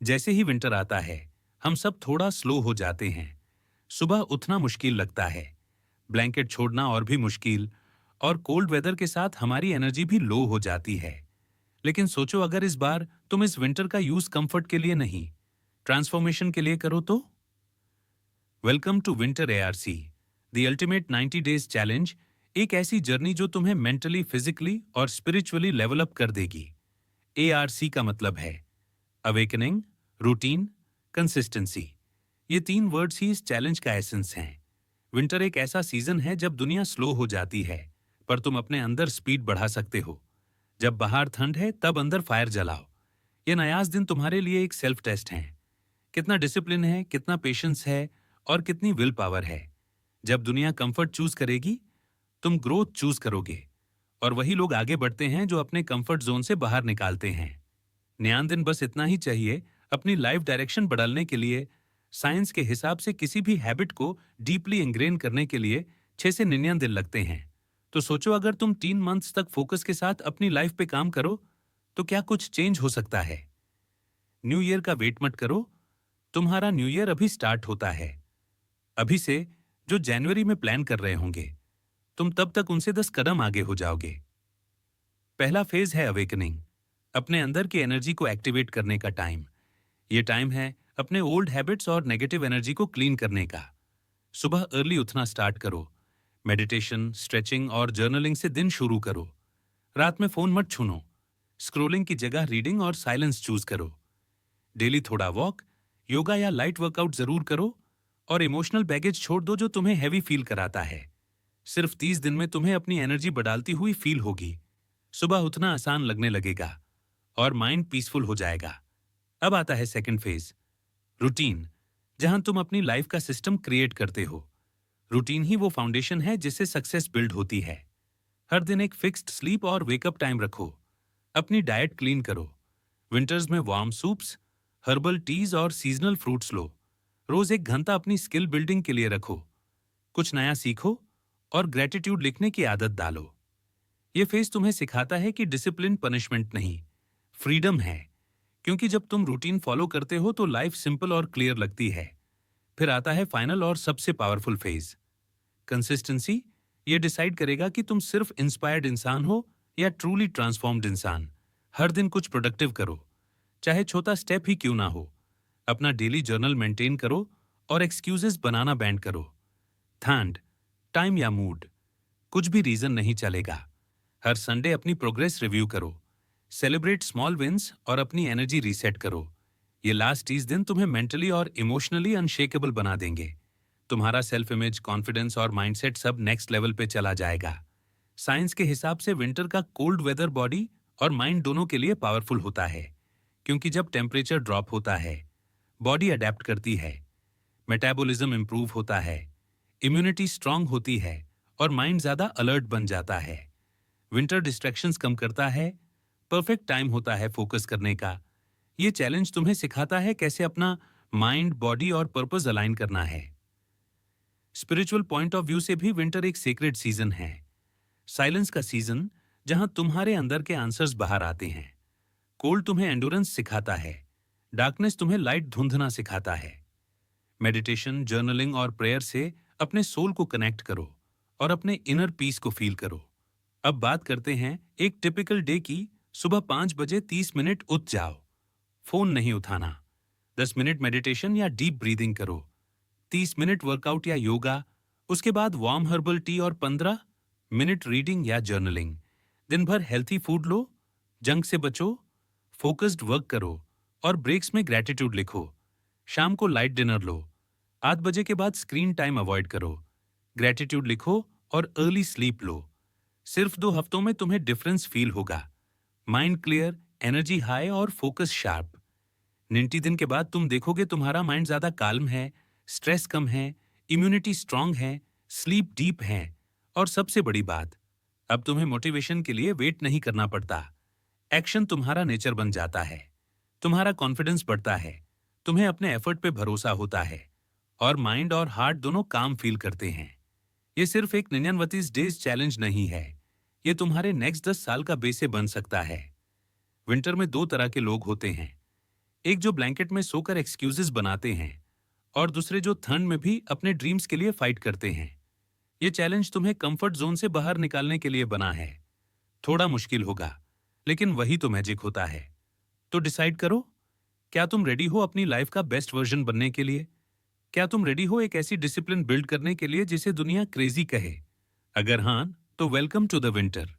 जैसे ही विंटर आता है, हम सब थोड़ा स्लो हो जाते हैं। सुबह उठना मुश्किल लगता है, ब्लैंकेट छोड़ना और भी मुश्किल, और कोल्ड वेदर के साथ हमारी एनर्जी भी लो हो जाती है। लेकिन सोचो, अगर इस बार तुम इस विंटर का यूज कंफर्ट के लिए नहीं, ट्रांसफॉर्मेशन के लिए करो तो? Welcome to winter ARC, the ultimate 90 days challenge. एक ऐसी जर्नी जो तुम्हें मेंटली, फिजिकली और स्पिरिचुअली लेवल अप कर देगी। एआरसी का मतलब है अवेकनिंग, रूटीन, कंसिस्टेंसी। ये तीन वर्ड्स ही इस चैलेंज का एसेंस हैं। विंटर एक ऐसा सीजन है जब दुनिया स्लो हो जाती है, पर तुम अपने अंदर स्पीड बढ़ा सकते हो। जब बाहर ठंड है तब अंदर फायर जलाओ। ये नयाज दिन तुम्हारे लिए एक सेल्फ टेस्ट है। कितना डिसिप्लिन है, कितना पेशेंस है और कितनी विल पावर है। जब दुनिया कंफर्ट चूज करेगी, तुम ग्रोथ चूज करोगे। और वही लोग आगे बढ़ते हैं जो अपने कंफर्ट जोन से बाहर निकालते हैं। नया दिन बस इतना ही चाहिए अपनी लाइफ डायरेक्शन बदलने के लिए। साइंस के हिसाब से किसी भी हैबिट को डीपली इंग्रेन करने के लिए 6 से 99 दिन लगते हैं। तो सोचो, अगर तुम 3 मंथ्स तक फोकस के साथ अपनी लाइफ पे काम करो, तो क्या कुछ चेंज हो सकता है। न्यू ईयर का वेट मत करो, तुम्हारा न्यू ईयर अभी स्टार्ट होता है। अभी से जो जनवरी में प्लान कर रहे होंगे, तुम तब तक उनसे 10 कदम आगे हो जाओगे। पहला फेज है अवेकनिंग, अपने अंदर की एनर्जी को एक्टिवेट करने का टाइम। ये टाइम है अपने ओल्ड हैबिट्स और नेगेटिव एनर्जी को क्लीन करने का। सुबह अर्ली उठना स्टार्ट करो। मेडिटेशन, स्ट्रेचिंग और जर्नलिंग से दिन शुरू करो। रात में फोन मत छूनो। स्क्रोलिंग की जगह रीडिंग और साइलेंस चूज करो। डेली थोड़ा वॉक, योगा या लाइट वर्कआउट जरूर करो। और इमोशनल बैगेज छोड़ दो जो तुम्हें हैवी फील कराता है। सिर्फ 30 दिन में तुम्हें अपनी एनर्जी बढ़ाती हुई फील होगी। सुबह उठना आसान लगने लगेगा और माइंड पीसफुल हो जाएगा। अब आता है सेकंड फेज, रूटीन, जहां तुम अपनी लाइफ का सिस्टम क्रिएट करते हो। रूटीन ही वो फाउंडेशन है जिससे सक्सेस बिल्ड होती है। हर दिन एक फिक्स्ड स्लीप और वेकअप टाइम रखो। अपनी डाइट क्लीन करो। विंटर्स में वार्म सूप्स, हर्बल टीज और सीजनल फ्रूट्स लो। रोज 1 घंटा अपनी स्किल बिल्डिंग के लिए रखो। कुछ नया सीखो और ग्रेटिट्यूड लिखने की आदत डालो। ये फेज तुम्हें सिखाता है कि डिसिप्लिन पनिशमेंट नहीं, फ्रीडम है। क्योंकि जब तुम रूटीन फॉलो करते हो तो लाइफ सिंपल और क्लियर लगती है। फिर आता है फाइनल और सबसे पावरफुल फेज, कंसिस्टेंसी। ये डिसाइड करेगा कि तुम सिर्फ इंस्पायर्ड इंसान हो या ट्रूली ट्रांसफॉर्म्ड इंसान। हर दिन कुछ प्रोडक्टिव करो, चाहे छोटा स्टेप ही क्यों ना हो। अपना डेली जर्नल मेंटेन करो और एक्सक्यूजेस बनाना बैंड करो। थर्ड, टाइम या मूड, कुछ भी रीजन नहीं चलेगा। हर संडे अपनी प्रोग्रेस रिव्यू करो। सेलिब्रेट स्मॉल विंस और अपनी एनर्जी रीसेट करो। ये लास्ट 30 दिन तुम्हें मेंटली और इमोशनली अनशेकेबल बना देंगे। तुम्हारा सेल्फ इमेज, कॉन्फिडेंस और माइंडसेट सब नेक्स्ट लेवल पे चला जाएगा। साइंस के हिसाब से विंटर का कोल्ड वेदर बॉडी और माइंड दोनों के लिए पावरफुल होता है। क्योंकि जब टेम्परेचर ड्रॉप होता है, बॉडी अडेप्ट करती है, मेटाबॉलिज्म इंप्रूव होता है, इम्यूनिटी स्ट्रांग होती है और माइंड ज्यादा अलर्ट बन जाता है। विंटर डिस्ट्रैक्शंस कम करता है, परफेक्ट टाइम होता है फोकस करने का। ये चैलेंज तुम्हें सिखाता है कैसे अपना माइंड, बॉडी और पर्पस अलाइन करना है। स्पिरिचुअल पॉइंट ऑफ व्यू से भी विंटर एक सीक्रेट सीजन है। साइलेंस का सीजन, जहां तुम्हारे अंदर के आंसर्स बाहर आते हैं। कोल्ड तुम्हें एंडोरेंस सिखाता है, डार्कनेस तुम्हें लाइट ढूंढना सिखाता है। मेडिटेशन, जर्नलिंग और प्रेयर से अपने सोल को कनेक्ट करो और अपने इनर पीस को फील करो। अब बात करते हैं एक टिपिकल डे की। सुबह 5 बजे 30 मिनट उठ जाओ। फोन नहीं उठाना। 10 मिनट मेडिटेशन या डीप ब्रीदिंग करो। 30 मिनट वर्कआउट या योगा। उसके बाद वार्म हर्बल टी और 15 मिनट रीडिंग या जर्नलिंग। दिन भर हेल्थी फूड लो, जंक से बचो, फोकस्ड वर्क करो और ब्रेक्स में ग्रेटिट्यूड लिखो। शाम को लाइट डिनर लो। 8 बजे के बाद स्क्रीन टाइम अवॉइड करो, ग्रेटिट्यूड लिखो और अर्ली स्लीप लो। सिर्फ 2 हफ्तों में तुम्हें डिफरेंस फील होगा। माइंड क्लियर, एनर्जी हाई और फोकस शार्प। 90 दिन के बाद तुम देखोगे तुम्हारा माइंड ज्यादा काल्म है, स्ट्रेस कम है, इम्यूनिटी स्ट्रांग है, स्लीप डीप है। और सबसे बड़ी बात, अब तुम्हें मोटिवेशन के लिए वेट नहीं करना पड़ता। एक्शन तुम्हारा नेचर बन जाता है। तुम्हारा कॉन्फिडेंस बढ़ता है, तुम्हें अपने एफर्ट पे भरोसा होता है और माइंड और हार्ट दोनों काम फील करते हैं। ये सिर्फ एक 99 डेज चैलेंज नहीं है, ये तुम्हारे नेक्स्ट 10 साल का बेसे बन सकता है। विंटर में 2 तरह के लोग होते हैं। एक जो ब्लैंकेट में सोकर एक्सक्यूजेस बनाते हैं और दूसरे जो ठंड में भी अपने ड्रीम्स के लिए फाइट करते हैं। ये चैलेंज तुम्हें कंफर्ट जोन से बाहर निकालने के लिए बना है। थोड़ा मुश्किल होगा, लेकिन वही तो मैजिक होता है। तो डिसाइड करो, क्या तुम रेडी हो अपनी लाइफ का बेस्ट वर्जन बनने के लिए? क्या तुम रेडी हो एक ऐसी डिसिप्लिन बिल्ड करने के लिए जिसे दुनिया क्रेजी कहे? अगर हाँ, तो वेलकम टू द विंटर।